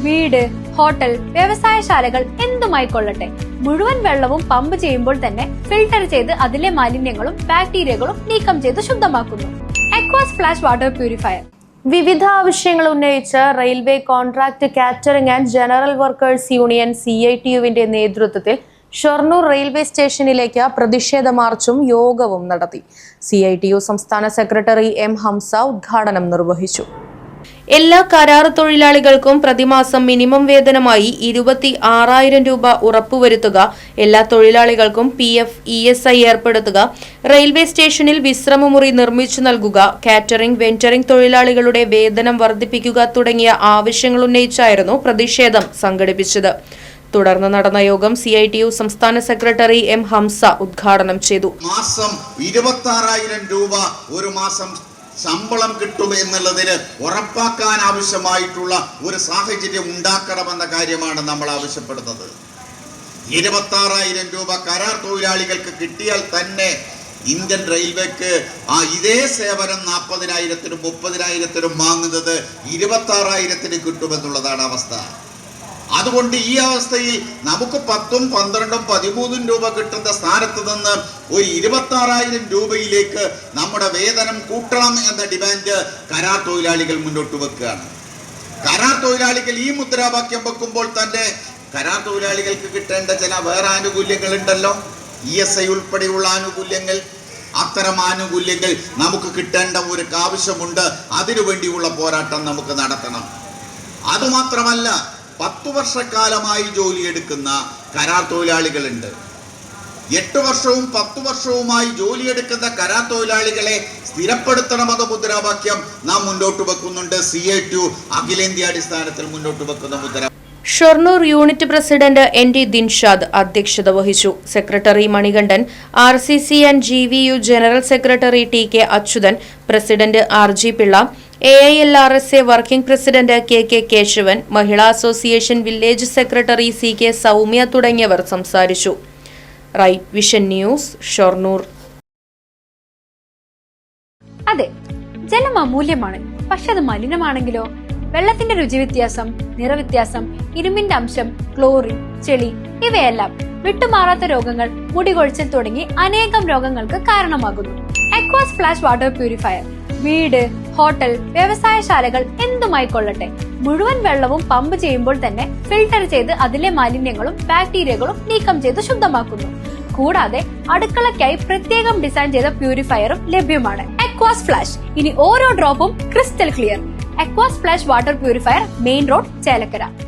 വീട്, ഹോട്ടൽ, വ്യവസായശാലകൾ എന്തുമായിക്കൊള്ളട്ടെ, മുഴുവൻ വെള്ളവും പമ്പ് ചെയ്യുമ്പോൾ തന്നെ ഫിൽട്ടർ ചെയ്ത് അതിലെ മാലിന്യങ്ങളും ബാക്ടീരിയകളും നീക്കം ചെയ്ത് ശുദ്ധമാക്കുന്നു. Aquas flash water purifier. വിവിധ ആവശ്യങ്ങൾ ഉന്നയിച്ച് railway contract catering and general workers union CITU-വിന്റെ നേതൃത്വത്തിൽ ഷൊർണൂർ റെയിൽവേ സ്റ്റേഷനിലേക്ക് പ്രതിഷേധ മാർച്ചും യോഗവും നടത്തി. CITU സംസ്ഥാന സെക്രട്ടറി M. ഹംസ ഉദ്ഘാടനം നിർവഹിച്ചു. എല്ലാ കരാർ തൊഴിലാളികൾക്കും പ്രതിമാസം മിനിമം വേതനമായി 26,000 രൂപ ഉറപ്പുവരുത്തുക, എല്ലാ തൊഴിലാളികൾക്കും PF, ESI ഏർപ്പെടുത്തുക, റെയിൽവേ സ്റ്റേഷനിൽ വിശ്രമമുറി നിർമ്മിച്ചു നൽകുക, കാറ്ററിംഗ്, വെന്ററിംഗ് തൊഴിലാളികളുടെ വേതനം വർദ്ധിപ്പിക്കുക തുടങ്ങിയ ആവശ്യങ്ങൾ ഉന്നയിച്ചായിരുന്നു പ്രതിഷേധം സംഘടിപ്പിച്ചത്. തുടർന്ന് നടന്ന യോഗം CITU സംസ്ഥാന സെക്രട്ടറി M. ഹംസ ഉദ്ഘാടനം ചെയ്തു. മാസം 26,000 രൂപ ഒരു മാസം ശമ്പളം കിട്ടും എന്നുള്ളതിന് ഉറപ്പാക്കാൻ ആവശ്യമായിട്ടുള്ള ഒരു സാഹചര്യം ഉണ്ടാക്കണമെന്ന കാര്യമാണ് നമ്മൾ ആവശ്യപ്പെടുന്നത്. 26,000 രൂപ കരാർ തൊഴിലാളികൾക്ക് കിട്ടിയാൽ തന്നെ ഇന്ത്യൻ റെയിൽവേക്ക് ഇതേ സേവനം 40,000-നും 30,000-നും വാങ്ങുന്നത് 26,000-ന് കിട്ടുമെന്നുള്ളതാണ് അവസ്ഥ. അതുകൊണ്ട് ഈ അവസ്ഥയിൽ നമുക്ക് 10,000, 12,000, 13,000 രൂപ കിട്ടുന്ന സ്ഥാനത്ത് നിന്ന് ഒരു 26,000 രൂപയിലേക്ക് നമ്മുടെ വേതനം കൂട്ടണം എന്ന ഡിമാൻഡ് കരാർ തൊഴിലാളികൾ മുന്നോട്ട് വെക്കുകയാണ്. കരാർ തൊഴിലാളികൾ ഈ മുദ്രാവാക്യം വെക്കുമ്പോൾ തന്നെ കരാർ തൊഴിലാളികൾക്ക് കിട്ടേണ്ട ചില വേറെ ആനുകൂല്യങ്ങൾ ഉണ്ടല്ലോ, ESI ഉൾപ്പെടെയുള്ള ആനുകൂല്യങ്ങൾ. അത്തരം ആനുകൂല്യങ്ങൾ നമുക്ക് കിട്ടേണ്ട ഒരു ആവശ്യമുണ്ട്. അതിനുവേണ്ടിയുള്ള പോരാട്ടം നമുക്ക് നടത്തണം. അതുമാത്രമല്ല, 10 വർഷക്കാലമായി ജോലിയെടുക്കുന്ന കരാർ തൊഴിലാളികളുണ്ട്. 8 വർഷവും 10 വർഷവുമായി ജോലിയെടുക്കുന്ന കരാർ തൊഴിലാളികളെ സ്ഥിരപ്പെടുത്തണമെന്ന മുദ്രാവാക്യം നാം മുന്നോട്ട് വെക്കുന്നുണ്ട്. CITU അഖിലേന്ത്യാടിസ്ഥാനത്തിൽ മുന്നോട്ട് വെക്കുന്ന മുദ്രാവാക്യം. Shoranur unit president ND Dinshad അധ്യക്ഷത വഹിച്ചു. Secretary Manikandan, RCC and GVU general secretary TK Achuthan, president RG Pillai, AILRSA working president KK Keshavan, മഹിളാ association village secretary CK Soumya തുടങ്ങിയവർ സംസാരിച്ചു. Right vision news, Shoranur. അതെ, ജലം അമൂല്യമാണ്. പക്ഷെ അത് മലിനമാണെങ്കിലോ? വെള്ളത്തിന്റെ രുചി വ്യത്യാസം, നിറവ്യത്യാസം, ഇരുമ്പിന്റെ അംശം, ക്ലോറിൻ, ചെളി ഇവയെല്ലാം വിട്ടുമാറാത്ത രോഗങ്ങൾ, മുടികൊഴിച്ചിൽ തുടങ്ങി അനേകം രോഗങ്ങൾക്ക് കാരണമാകുന്നു. അക്വാസ് ഫ്ലാഷ് വാട്ടർ പ്യൂരിഫയർ. വീട്, ഹോട്ടൽ, വ്യവസായശാലകൾ എന്തുമായിക്കൊള്ളട്ടെ, മുഴുവൻ വെള്ളവും പമ്പ് ചെയ്യുമ്പോൾ തന്നെ ഫിൽട്ടർ ചെയ്ത് അതിലെ മാലിന്യങ്ങളും ബാക്ടീരിയകളും നീക്കം ചെയ്ത് ശുദ്ധമാക്കുന്നു. കൂടാതെ അടുക്കളയ്ക്കായി പ്രത്യേകം ഡിസൈൻ ചെയ്ത പ്യൂരിഫയറും ലഭ്യമാണ്. അക്വാസ് ഫ്ലാഷ്, ഇനി ഓരോ ഡ്രോപ്പും crystal clear. Aquas flash water purifier, main road, Chelakkara.